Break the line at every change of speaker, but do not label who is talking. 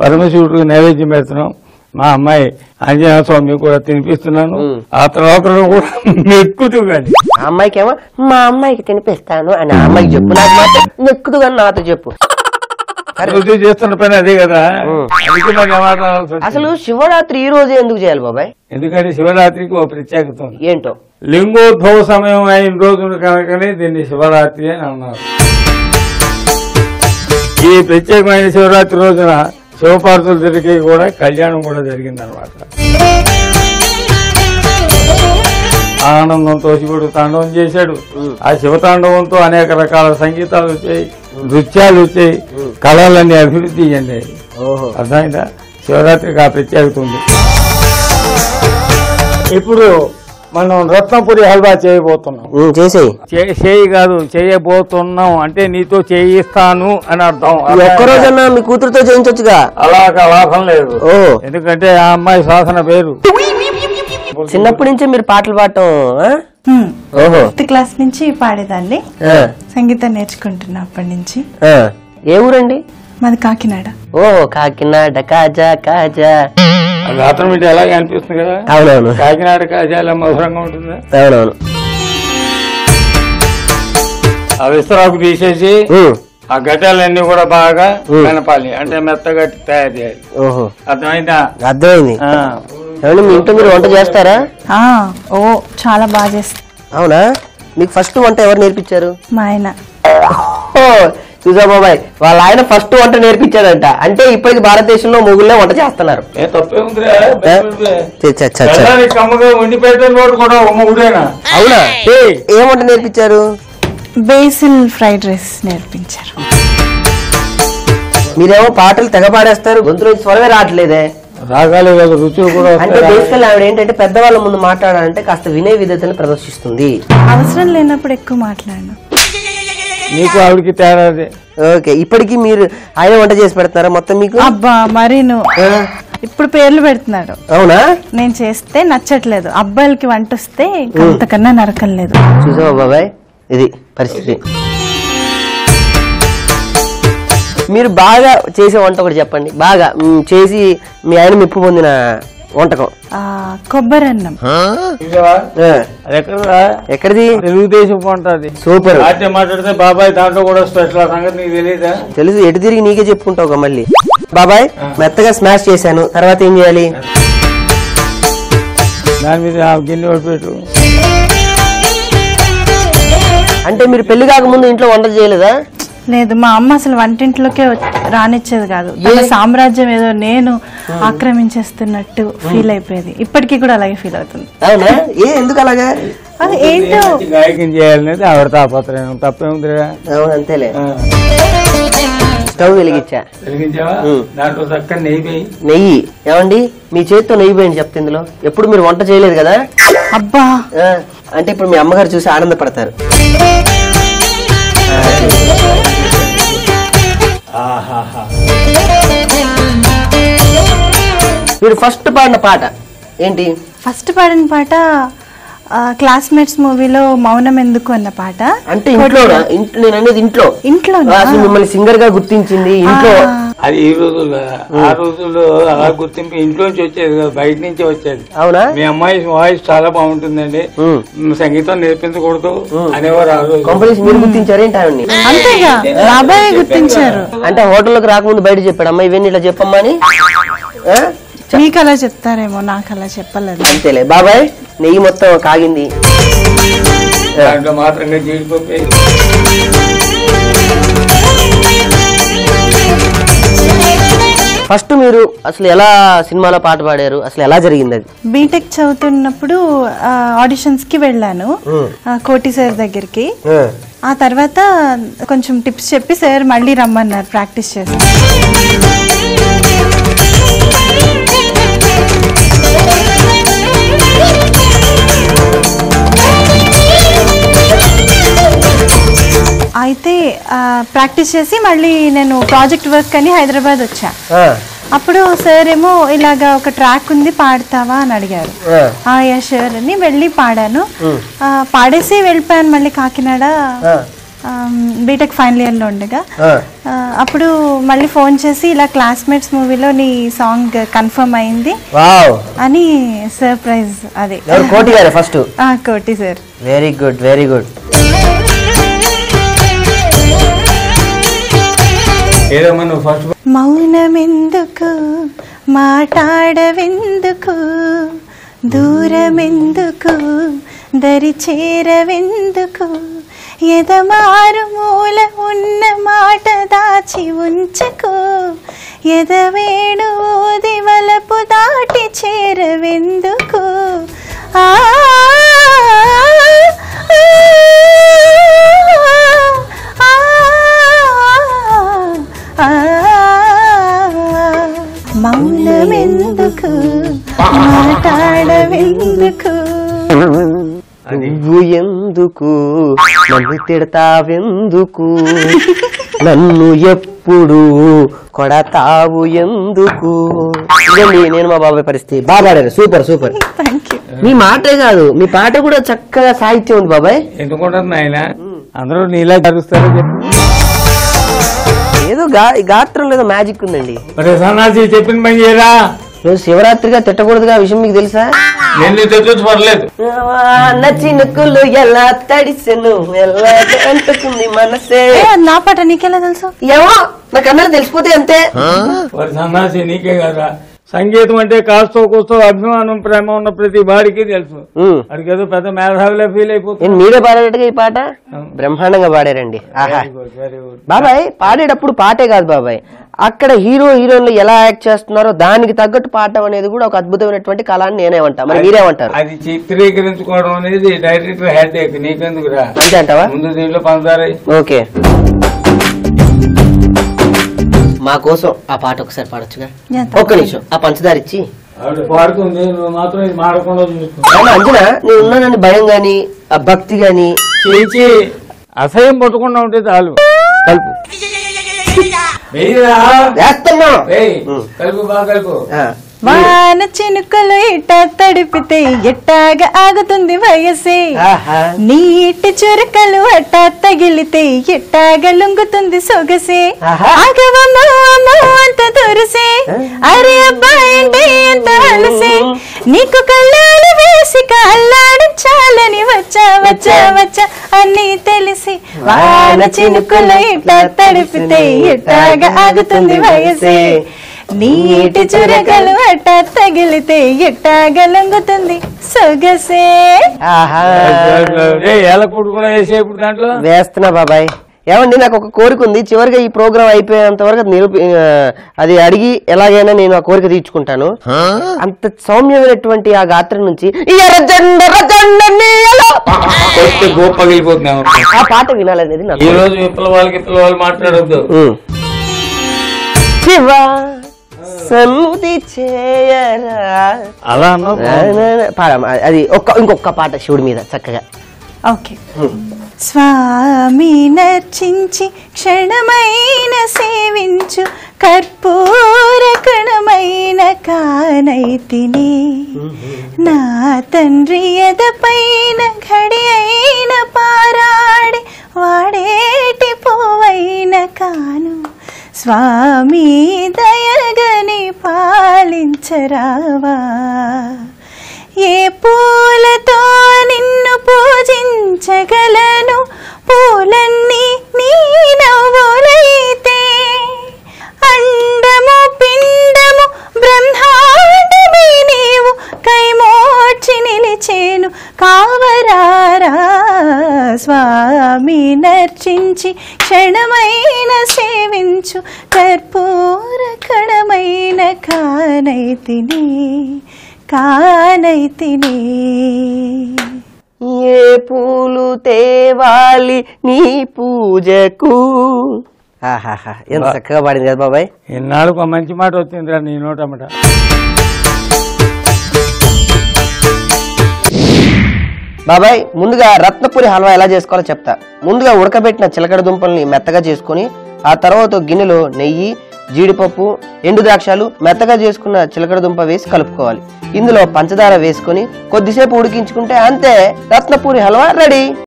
పరమశివుడికి నైవేద్యం పెడుతున్నాం. మా అమ్మాయి ఆంజనేయ స్వామి కూడా తినిపిస్తున్నాను. ఆ తర్వాత కూడా మెక్కుతూ కానీ
ఆ అమ్మాయికేమో మా అమ్మాయికి తినిపిస్తాను అని ఆ అమ్మాయికి చెప్పు, నాకు మాత్రం మెక్కుతూ కానీ నాతో చెప్పు.
చేస్తున్న పని అదే కదా.
అసలు శివరాత్రి ఈ రోజు ఎందుకు చేయాలి బాబాయ్?
ఎందుకంటే శివరాత్రికి ఒక ప్రత్యేకత ఉంది.
ఏంటో?
లింగోద్భవ సమయం అయిన రోజున కనుకనే దీన్ని శివరాత్రి అని అన్నారు. ఈ ప్రత్యేకమైన శివరాత్రి రోజున శివపార్వతులకి కూడా కళ్యాణం కూడా జరిగిందనమాట. ఆనందంతో శివుడు తాండవం చేశాడు. ఆ శివతాండవంతో అనేక రకాల సంగీతాలు వచ్చాయి, నృత్యాలు వచ్చాయి, కళలన్నీ అభివృద్ధి చెందాయి. అర్థమైందా? శివరాత్రికి ఆ ప్రత్యేకత ఉంది. ఇప్పుడు మనం రత్నపురి హల్వా చేయబోతున్నాం. చేయి కాదు, చేయబోతున్నాం అంటే నీతో చేయిస్తాను అని అర్థం.
ఒక్కరోజన్నా మీ కూతురుతో చేయించొచ్చుగా.
అలాగా లాభం లేదు, ఎందుకంటే ఆ అమ్మాయి శాసన పేరు.
చిన్నప్పటి నుంచే మీరు పాటలు పాడటం?
ఓహో, 5th క్లాస్ నుంచి పాడేదాన్ని. సంగీతం నేర్చుకుంటున్నా అప్పటి నుంచి.
ఏ ఊరండి?
మాది కాకినాడ.
ఓ కాకినాడ కాజా కాజా.
అది అతను మీద ఎలాగే అనిపిస్తుంది కదా.
అవునవును,
కాకినాడ కాజాల మధురంగా ఉంటుంది.
అవునవును.
ఆ విస్తరాకు తీసేసి ఆ గడ్డలన్నీ కూడా బాగా కనపాలి, అంటే మెత్తగా తయారు చేయాలి.
ఓహో,
అర్థమైందా?
అర్థమైంది. మీ ఇంట్లో మీరు వంట చేస్తారా?
ఓ చాలా బాగా చేస్తా.
అవునా? మీకు ఫస్ట్ వంట ఎవరు నేర్పించారు?
మా ఆయన.
చూసా బాబాయ్, వాళ్ళ ఆయన ఫస్ట్ వంట నేర్పించాడంట. అంటే ఇప్పటికి భారతదేశంలో మొగుళ్ళే వంట చేస్తున్నారు. అవునా? ఏం వంట నేర్పించారు?
బేసిల్ ఫ్రైడ్ రైస్ నేర్పించారు.
మీరేమో పాటలు తెగ పాడేస్తారు, గొంతులో స్వరమే రావట్లేదే.
రాగాలి రుచులు కూడా.
అంటే బేసికల్ ఆవిడ ఏంటంటే పెద్దవాళ్ళ ముందు మాట్లాడాలంటే కాస్త వినయ విధేతను ప్రదర్శిస్తుంది.
అవసరం లేనప్పుడు ఎక్కువ మాట్లాడను.
నీకు ఆవిడకి తేడా.
ఓకే, ఇప్పటికి మీరు ఆయన వంట చేసి పెడతారా మొత్తం మీకు?
అబ్బా మరి ఇప్పుడు పేర్లు పెడుతున్నాడు.
అవునా?
నేను చేస్తే నచ్చట్లేదు, అబ్బాయిలకి వంట వస్తే అంతకన్నా నరకం లేదు.
చూసావా బాబాయ్, ఇది పరిస్థితి. మీరు బాగా చేసే వంట ఒకటి చెప్పండి, బాగా చేసి మీ ఆయన మెప్పు పొందిన వంటకం.
కొబ్బరి అన్నం.
ఎక్కడిది?
తెలుగుదేశం వంటది.
సూపర్.
మాట్లాడితే బాబాయ్ దాంట్లో కూడా స్పెషల్ సంగతి నీకు తెలియదా?
తెలుసు, ఎటు తిరిగి నీకే చెప్పుకుంటావు మళ్ళీ. బాబాయ్ మెత్తగా స్మాష్ చేశాను, తర్వాత ఏం చేయాలి?
దాని మీద గిన్నె పెట్టు.
అంటే మీరు పెళ్లి కాకముందు ఇంట్లో వంట చేయలేదా? లేదు, మా అమ్మ అసలు వంటింట్లోకే రానిచ్చేది కాదు. సామ్రాజ్యం ఏదో నేను ఆక్రమించేస్తున్నట్టు ఫీల్ అయిపోయేది. ఇప్పటికీ కూడా అలాగే ఫీల్ అవుతుంది.
ఎందుకు అలాగా?
ఏంటో
గాయకం చేయాలనేది ఆవిడ తాపత్రయం, తప్పేముంది.
అంతేలే. స్టవ్ వెలిగించావా?
దాంట్లో చక్కగా నెయ్యి.
నెయ్యి ఏమండి? మీ చేతితో నెయ్యి పోయింది చెప్తే ఇందులో. ఎప్పుడు మీరు వంట చేయలేదు కదా?
అబ్బా,
అంటే ఇప్పుడు మీ అమ్మగారు చూసి ఆనందపడతారు. మీరు ఫస్ట్ పాడిన పాట ఏంటి?
ఫస్ట్ పాడిన పాట క్లాస్మేట్స్ మూవీలో మౌనం ఎందుకు అన్న పాట.
అంటే ఇంట్లో? నేను అనేది ఇంట్లో.
ఇంట్లో
మిమ్మల్ని సింగర్ గా గుర్తించింది ఇంట్లో.
అది ఈ రోజుల్లో, ఆ రోజుల్లో అలా గుర్తింపు ఇంట్లోంచి వచ్చేది కదా, బయట నుంచి వచ్చేది.
అవునా?
మీ అమ్మాయి వాయిస్ చాలా బాగుంటుందండి, సంగీతం నేర్పించకూడదు అనేవారు ఆ రోజు.
కంపెనీస్ మీరు గుర్తించారేంటి?
అంతేగా, బాబాయ్ గుర్తించారు.
అంటే హోటల్లోకి రాకముందు బయట చెప్పాడు, అమ్మాయి ఇవన్నీ ఇలా చెప్పమ్మా అని.
మీకు అలా చెప్తారేమో, నాకు అలా చెప్పలేదు.
అంతేలే. బాబాయ్ నెయ్యి మొత్తం కాగింది,
దాంట్లో మాత్రంగా జీడిపోయి.
ఫస్ట్ మీరు అసలు ఎలా సినిమాలో పాట పాడారు? అసలు ఎలా జరిగింది అది?
బీటెక్ చదువుతున్నప్పుడు ఆడిషన్స్ కి వెళ్ళాను కోటి సార్ దగ్గరికి. ఆ తర్వాత కొంచెం టిప్స్ చెప్పి సార్ మళ్ళీ రమ్మన్నారు ప్రాక్టీస్ చేసి. అయితే ప్రాక్టీస్ చేసి మళ్ళీ నేను ప్రాజెక్ట్ వర్క్ అని హైదరాబాద్ వచ్చా. అప్పుడు సార్ ఏమో ఇలాగా ఒక ట్రాక్ ఉంది పాడతావా అని అడిగారు. యా షూర్ అని వెళ్ళి పాడాను. పాడేసి వెళ్ళిపోయాను మళ్ళీ కాకినాడ. బీటెక్ ఫైనల్ ఇయర్లో ఉండగా అప్పుడు మళ్ళీ ఫోన్ చేసి ఇలా క్లాస్మేట్స్ మూవీలో నీ సాంగ్ కన్ఫర్మ్ అయింది అని సర్ప్రైజ్. అదే
కోటి గారు first.
Koti sir.
Very good very good.
మౌనమెందుకు మాట్లాడవెందుకు దూరమెందుకు దరి చేరవెందుకు ఎదమారు మూల ఉన్న మాట దాచి ఉంచకు ఎదవేణు దివలపు దాటి చేరవెందుకు ఆ మౌనమెందుకు మాట్లాడవెందుకు
నువ్వు ఎందుకు నన్ను తిడతావెందుకు నన్ను ఎప్పుడు కొడతావు ఎందుకు. ఇదండి నేను మా బాబాయ్ పరిస్థితి. బాగా పాడారు, సూపర్ సూపర్. మీ మాటే కాదు మీ పాట కూడా చక్కగా సాహిత్యం ఉంది బాబాయ్.
ఎందుకుంటారు నాయన అందరూ నీలా జరుగుతారు.
ఏదో గాత్రం లేదో మ్యాజిక్ ఉందండి.
మరి సన్నాసి చెప్పిన పని చేయరా.
రోజు శివరాత్రిగా తిట్టకూడదుగా విషయం మీకు తెలుసా?
పర్లేదు.
చినుకులు ఎలా తడిసెను ఎలా అంటుకుంది మనసే.
నా పాట నీకెలా తెలుసు?
ఏమో నాకు అందరూ తెలిసిపోతే అంతే.
సన్నాసి నీకే కదా. సంగీతం అంటే కాస్తో కూస్తో అభిమానం ప్రేమ ఉన్న ప్రతి వాడికి తెలుసు. వాడికి ఏదో పెద్ద మేధావిలో ఫీల్ అయిపోతుంది.
మీరే పాడేటట్టుగా ఈ పాట బ్రహ్మాండంగా పాడారండి. ఆహా బాబాయ్ పాడేటప్పుడు పాటే కాదు బాబాయ్, అక్కడ హీరో హీరోయిన్లు ఎలా యాక్ట్ చేస్తున్నారో దానికి తగ్గట్టు పాడటం అనేది కూడా ఒక అద్భుతమైనటువంటి కళ అని నేనేమంటా. మరి మీరేమంటారు?
అది చిత్రీకరించుకోవడం అనేది డైరెక్టర్ హెడ్ ఏక్. నీకెందుకురా
అంతే అంటావా?
ముందు దీంట్లో పంచదార.
ఓకే మా కోసం ఆ పాట ఒకసారి పాడొచ్చుగా. ఒక్క నిమిషం ఆ పంచదార ఇచ్చి
పాడుతుంది. నువ్వు మాత్రం ఇది మాడకుండా
అంజనా నేను ఉన్నానని భయం గాని ఆ భక్తి గాని
చేయించి అసహ్యం పట్టుకుండా ఉంటే చాలు. కలుపు కలుపు బాగా కలుపు.
వాన చినుకలు ఇట్ట తడిపితే ఎట్టాగా ఆగుతుంది వయసే నీటి చురకలు అట్ట తగిలితే ఎట్టాగా లొంగుతుంది సొగసే ఆగవమ్మో అంత దొరసే అరే అబ్బాయి అంటే ఎంత అలసే నీకు కళ్ళాలు వేసి అల్లాడించాలని వచ్చా వచ్చా వచ్చా అన్ని తెలిసి వాన చినుకలు ఇట్ట తడిపితే ఎట్టాగా ఆగుతుంది వయసే నీటి చురకలు అట్ట తగిలితే ఎట్టాగా లొంగుతుంది సొగసే.
దాంట్లో
వేస్తున్నా బాబాయ్. ఏమండి నాకు ఒక కోరిక ఉంది, చివరిగా ఈ ప్రోగ్రామ్ అయిపోయేంత వరకు అది అడిగి ఎలాగైనా నేను ఆ కోరిక తీర్చుకుంటాను. అంత సౌమ్యమైనటువంటి ఆ గాత్రం నుంచి ఆ పాట వినాలనేది నాకు.
ఈ రోజు విప్లవాలు మాట్లాడొద్దు.
సన్నుది చేయరా
అలా
అది ఇంకొక పాట శివుడి మీద చక్కగా.
ఓకే. స్వామి నర్చించి క్షణమైన సేవించు కర్పూర కణమైన కానైతిని నా తండ్రి ఎదపైన ఘడి అయిన పారాడి వాడేటి పోవైన కాను స్వామి దయగని పాలించరావా ఏ పూలతో నిన్ను పూజించగలను పూలన్నీ నీ నవ్వులైతే అండము పిండము బ్రహ్మాండమే నీవు కైమోర్చి నిలిచేను కావరారా స్వామి నర్చించి క్షణమైన సేవించు కర్పూర కణమైన కానైతిని కానైతిని.
ఏ పూలు తేవాలి నీ పూజకు. ఎంత చక్కగా పాడింది కదా బాబాయ్.
ఎన్నాళ్ళు ఒక మంచి మాట వచ్చిందిరా నీ నోటమాట.
బాబాయ్ ముందుగా రత్నపురి హల్వా ఎలా చేసుకోవాలో చెప్తా. ముందుగా ఉడకబెట్టిన చిలకడ దుంపల్ని మెత్తగా చేసుకుని ఆ తర్వాత గిన్నెలో నెయ్యి జీడిపప్పు ఎండు ద్రాక్షాలు మెత్తగా చేసుకున్న చిలకడ దుంప వేసి కలుపుకోవాలి. ఇందులో పంచదార వేసుకుని కొద్దిసేపు ఉడికించుకుంటే అంతే రత్నపురి హల్వా రెడీ.